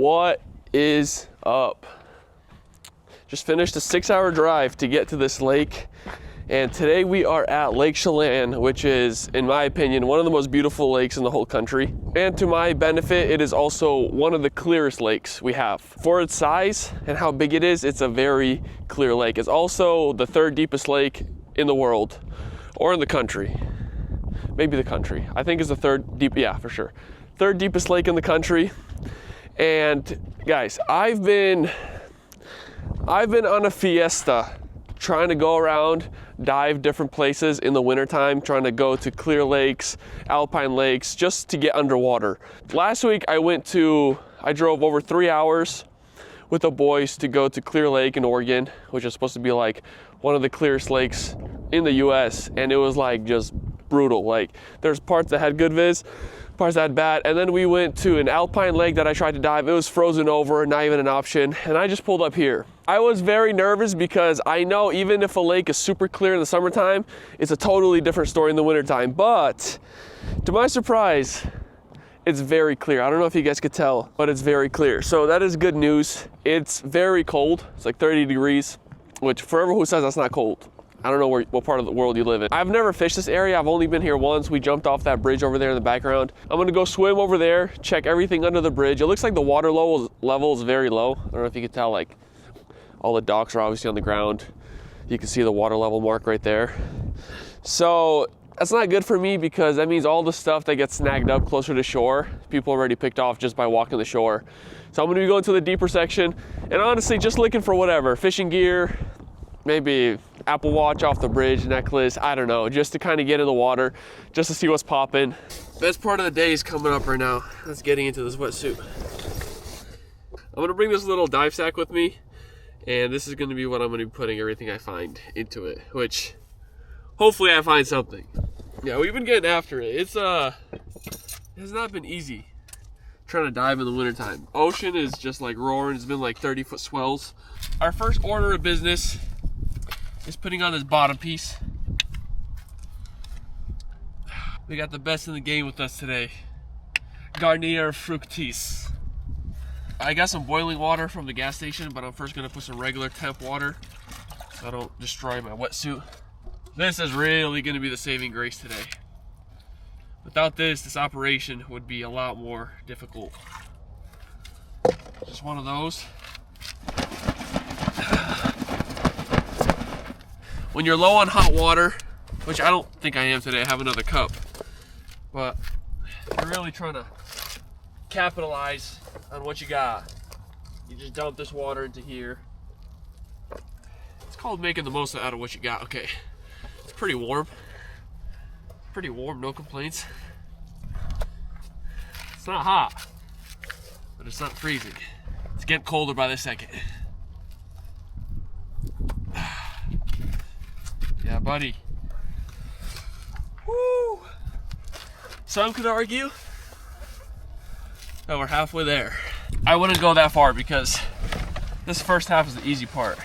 What is up? Just finished a 6-hour drive to get to this lake, and today we are at Lake Chelan, which is, in my opinion, one of the most beautiful lakes in the whole country. And to my benefit, it is also one of the clearest lakes we have. For its size and how big it is, it's a very clear lake. It's also the third deepest lake in the world, or in the country. Maybe the country. I think it's the third deep, yeah, for sure. Third deepest lake in the country. And guys, I've been on a fiesta trying to go around, dive different places in the wintertime, trying to go to clear lakes, alpine lakes, just to get underwater. Last week I drove over 3 hours with the boys to go to Clear Lake in Oregon, which is supposed to be like one of the clearest lakes in the US, and it was like just brutal. Like there's parts that had good viz, parts that had bad. And then we went to an alpine lake that I tried to dive. It was frozen over, not even an option. And I just pulled up here. I was very nervous because I know even if a lake is super clear in the summertime, it's a totally different story in the wintertime. But to my surprise, it's very clear. I don't know if you guys could tell, but it's very clear. So that is good news. It's very cold. It's like 30 degrees, which forever who says that's not cold. I don't know what part of the world you live in. I've never fished this area. I've only been here once. We jumped off that bridge over there in the background. I'm gonna go swim over there, check everything under the bridge. It looks like the water level is very low. I don't know if you can tell, like all the docks are obviously on the ground. You can see the water level mark right there. So that's not good for me because that means all the stuff that gets snagged up closer to shore, people already picked off just by walking the shore. So I'm gonna be going to the deeper section and honestly just looking for whatever, fishing gear, maybe Apple Watch off the bridge, necklace, I don't know, just to kind of get in the water, just to see what's popping. Best part of the day is coming up right now. That's getting into this wetsuit. I'm gonna bring this little dive sack with me, and this is gonna be what I'm gonna be putting everything I find into it, which hopefully I find something. Yeah, we've been getting after it. It has not been easy trying to dive in the wintertime. Ocean is just like roaring. It's been like 30-foot swells. Our first order of business is putting on this bottom piece. We got the best in the game with us today. Garnier Fructis. I got some boiling water from the gas station, but I'm first gonna put some regular temp water so I don't destroy my wetsuit. This is really gonna be the saving grace today. Without this operation would be a lot more difficult. Just one of those. When you're low on hot water, which I don't think I am today, I have another cup, but you're really trying to capitalize on what you got. You just dump this water into here. It's called making the most out of what you got. Okay, it's pretty warm. Pretty warm, no complaints. It's not hot, but it's not freezing. It's getting colder by the second. Yeah, buddy. Woo! Some could argue that we're halfway there. I wouldn't go that far because this first half is the easy part.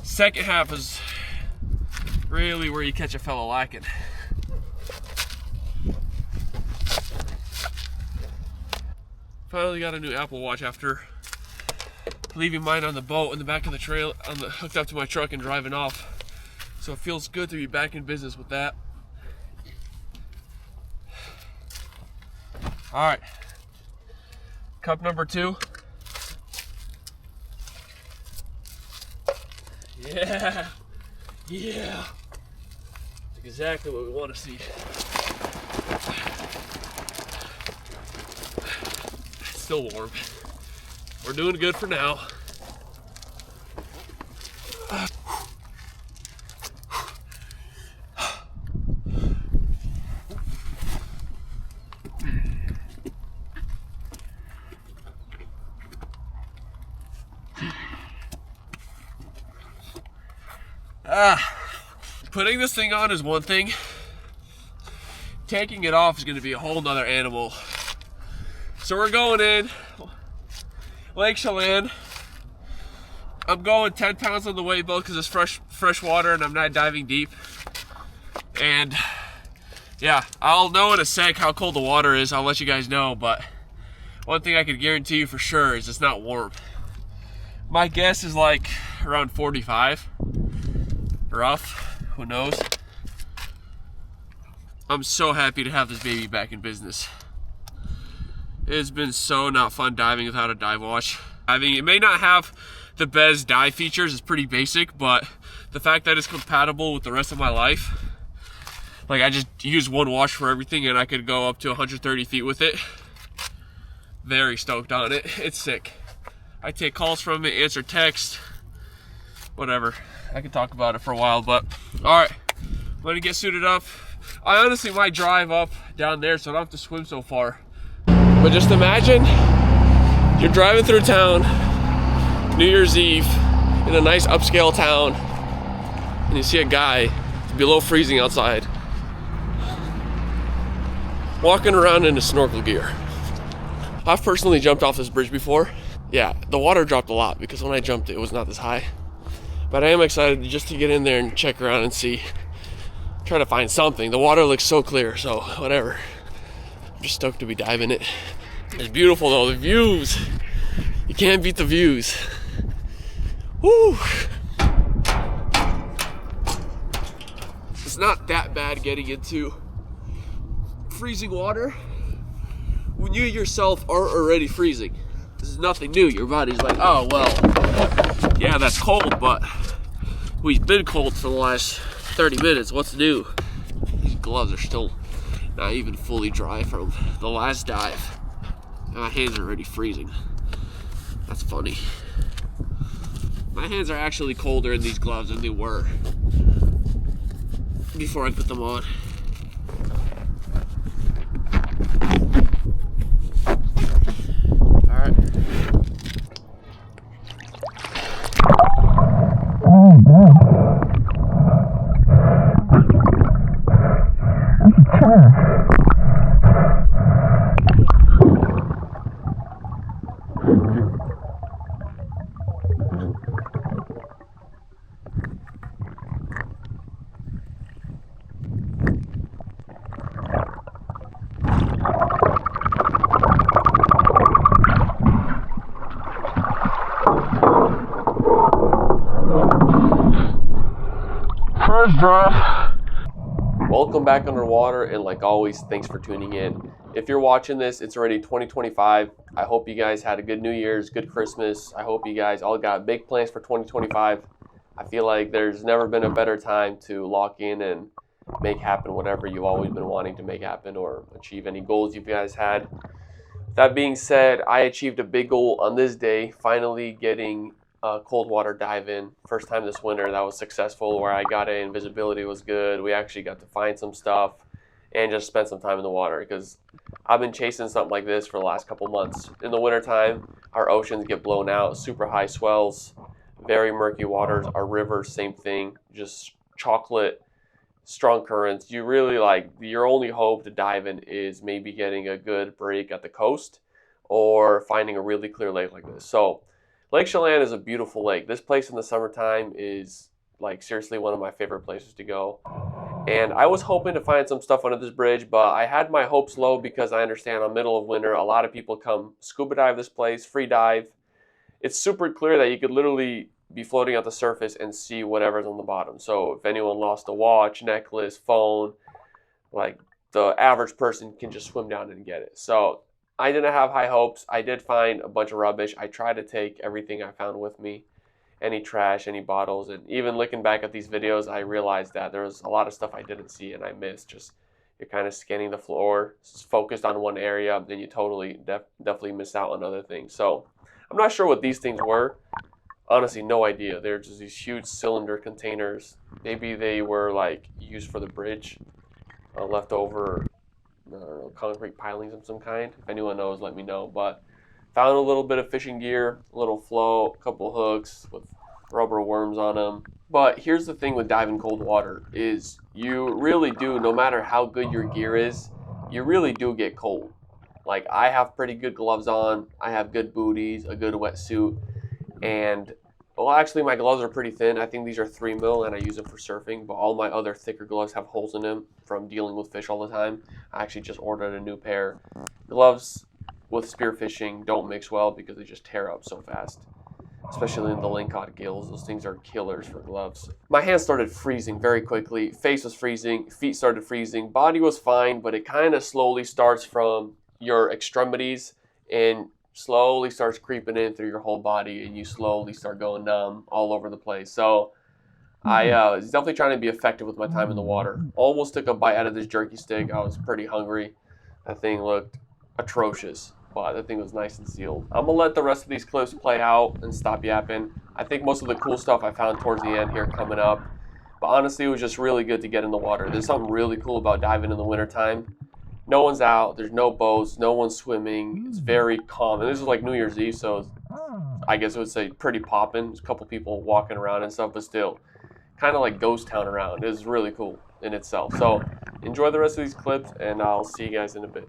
Second half is really where you catch a fella lacking. Finally got a new Apple Watch after leaving mine on the boat in the back of the trail, hooked up to my truck and driving off. So it feels good to be back in business with that. All right, cup number 2. Yeah, yeah. That's exactly what we want to see. It's still warm. We're doing good for now. Putting this thing on is one thing. Taking it off is going to be a whole nother animal. So we're going in Lake Chelan. I'm going 10 pounds on the weight boat because it's fresh water and I'm not diving deep. And yeah, I'll know in a sec how cold the water is. I'll let you guys know, but one thing I could guarantee you for sure is it's not warm. My guess is like around 45. Rough, who knows? I'm so happy to have this baby back in business. It's been so not fun diving without a dive watch. I mean, it may not have the best dive features, it's pretty basic, but the fact that it's compatible with the rest of my life, like I just use one watch for everything and I could go up to 130 feet with it. Very stoked on it. It's sick. I take calls from it, answer text, whatever. I could talk about it for a while, but all right, I'm gonna get suited up. I honestly might drive up down there so I don't have to swim so far. But just imagine you're driving through town, New Year's Eve, in a nice upscale town, and you see a guy below freezing outside, walking around in his snorkel gear. I've personally jumped off this bridge before. Yeah, the water dropped a lot because when I jumped it was not this high. But I am excited just to get in there and check around and see, try to find something. The water looks so clear, so whatever. I'm just stoked to be diving it. It's beautiful though, the views. You can't beat the views. Woo! It's not that bad getting into freezing water when you yourself are already freezing. This is nothing new. Your body's like, oh, well, yeah, that's cold, but we've been cold for the last 30 minutes. What's new? These gloves are still not even fully dry from the last dive. And my hands are already freezing. That's funny. My hands are actually colder in these gloves than they were before I put them on. First drop. Welcome back underwater, and like always, thanks for tuning in. If you're watching this, it's already 2025. I hope you guys had a good New Year's, good Christmas. I hope you guys all got big plans for 2025. I feel like there's never been a better time to lock in and make happen whatever you've always been wanting to make happen or achieve any goals you guys had. That being said, I achieved a big goal on this day, finally getting a cold water dive in. First time this winter that was successful, where I got in, visibility was good. We actually got to find some stuff and just spend some time in the water, because I've been chasing something like this for the last couple months. In the wintertime, our oceans get blown out, super high swells, very murky waters. Our rivers, same thing, just chocolate, strong currents. You really like, your only hope to dive in is maybe getting a good break at the coast or finding a really clear lake like this. So Lake Chelan is a beautiful lake. This place in the summertime is like seriously one of my favorite places to go. And I was hoping to find some stuff under this bridge, but I had my hopes low because I understand in the middle of winter, a lot of people come scuba dive this place, free dive. It's super clear that you could literally be floating at the surface and see whatever's on the bottom. So if anyone lost a watch, necklace, phone, like the average person can just swim down and get it. So I didn't have high hopes. I did find a bunch of rubbish. I tried to take everything I found with me, any trash, any bottles, and even looking back at these videos, I realized that there was a lot of stuff I didn't see and I missed. Just you're kind of scanning the floor, focused on one area, then you totally definitely miss out on other things. So I'm not sure what these things were. Honestly, no idea. They're just these huge cylinder containers. Maybe they were like used for the bridge, leftover, I don't know, concrete pilings of some kind. If anyone knows, let me know. But found a little bit of fishing gear, a little float, a couple hooks with rubber worms on them. But here's the thing with diving cold water is you really do, no matter how good your gear is, you really do get cold. Like I have pretty good gloves on, I have good booties, a good wetsuit, and well, actually my gloves are pretty thin. I think these are 3 mil and I use them for surfing, but all my other thicker gloves have holes in them from dealing with fish all the time. I actually just ordered a new pair. Gloves with spearfishing don't mix well because they just tear up so fast. Especially in the lingcod gills, those things are killers for gloves. My hands started freezing very quickly, face was freezing, feet started freezing, body was fine, but it kind of slowly starts from your extremities and slowly starts creeping in through your whole body, and you slowly start going numb all over the place. So I was definitely trying to be effective with my time in the water. Almost took a bite out of this jerky stick. I was pretty hungry. That thing looked atrocious, but that thing was nice and sealed. I'm gonna let the rest of these clips play out and stop yapping. I think most of the cool stuff I found towards the end here coming up. But honestly, it was just really good to get in the water. There's something really cool about diving in the wintertime. No one's out, there's no boats, no one's swimming. It's very calm. And this is like New Year's Eve, so I guess I would say pretty poppin'. There's a couple people walking around and stuff, but still, kind of like ghost town around. It was really cool in itself. So enjoy the rest of these clips, and I'll see you guys in a bit.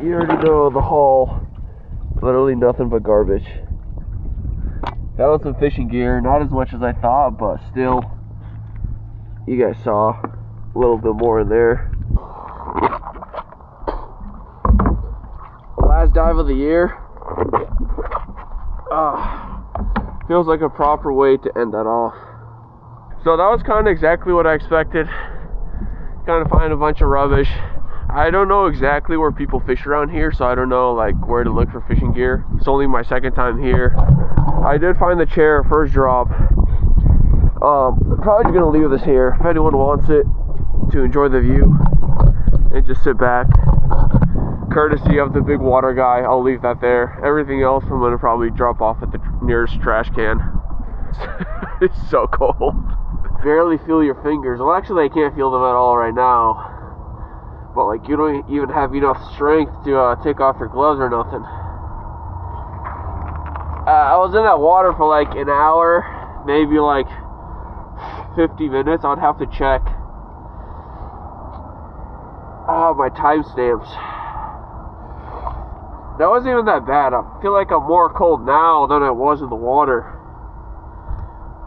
You already know the haul, literally nothing but garbage. Found some fishing gear, not as much as I thought, but still, you guys saw a little bit more in there. The last dive of the year. Feels like a proper way to end that off. So that was kind of exactly what I expected. Kind of find a bunch of rubbish. I don't know exactly where people fish around here, so I don't know like where to look for fishing gear. It's only my second time here. I did find the chair first drop. Probably just gonna leave this here. If anyone wants it to enjoy the view and just sit back, courtesy of the big water guy, I'll leave that there. Everything else I'm gonna probably drop off at the nearest trash can. It's so cold. Barely feel your fingers. Well, actually I can't feel them at all right now. But like you don't even have enough strength to take off your gloves or nothing. I was in that water for like an hour, maybe like 50 minutes. I'd have to check my timestamps. That wasn't even that bad. I feel like I'm more cold now than I was in the water.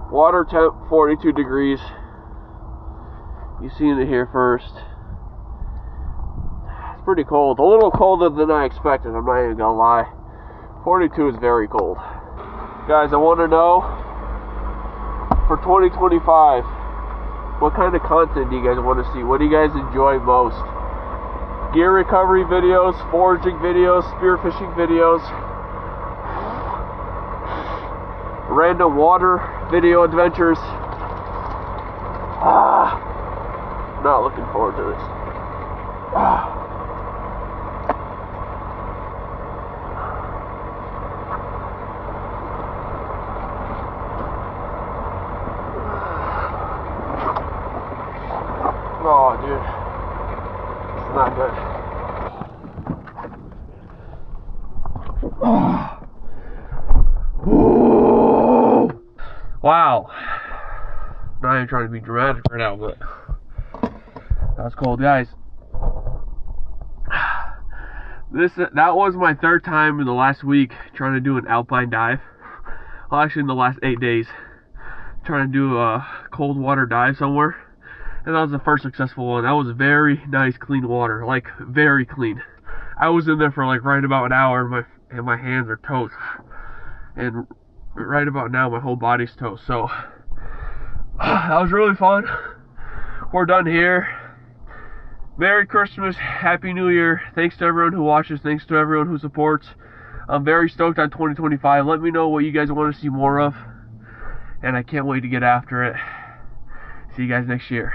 Water temp 42 degrees. You seen it here first. Pretty cold, a little colder than I expected, I'm not even gonna lie. 42 is very cold. Guys, I want to know, for 2025, what kind of content do you guys want to see? What do you guys enjoy most? Gear recovery videos, foraging videos, spearfishing videos, random water video adventures. Not looking forward to this. Oh, dude, it's not good. Wow. Not even trying to be dramatic right now, but that's cold, guys. That was my third time in the last week trying to do an alpine dive. well, actually in the last 8 days, trying to do a cold water dive somewhere. And that was the first successful one. That was very nice, clean water, like very clean. I was in there for like right about an hour, and my hands are toast. And right about now, my whole body's toast. So that was really fun. We're done here. Merry Christmas, Happy New Year. Thanks to everyone who watches. Thanks to everyone who supports. I'm very stoked on 2025. Let me know what you guys want to see more of. And I can't wait to get after it. See you guys next year.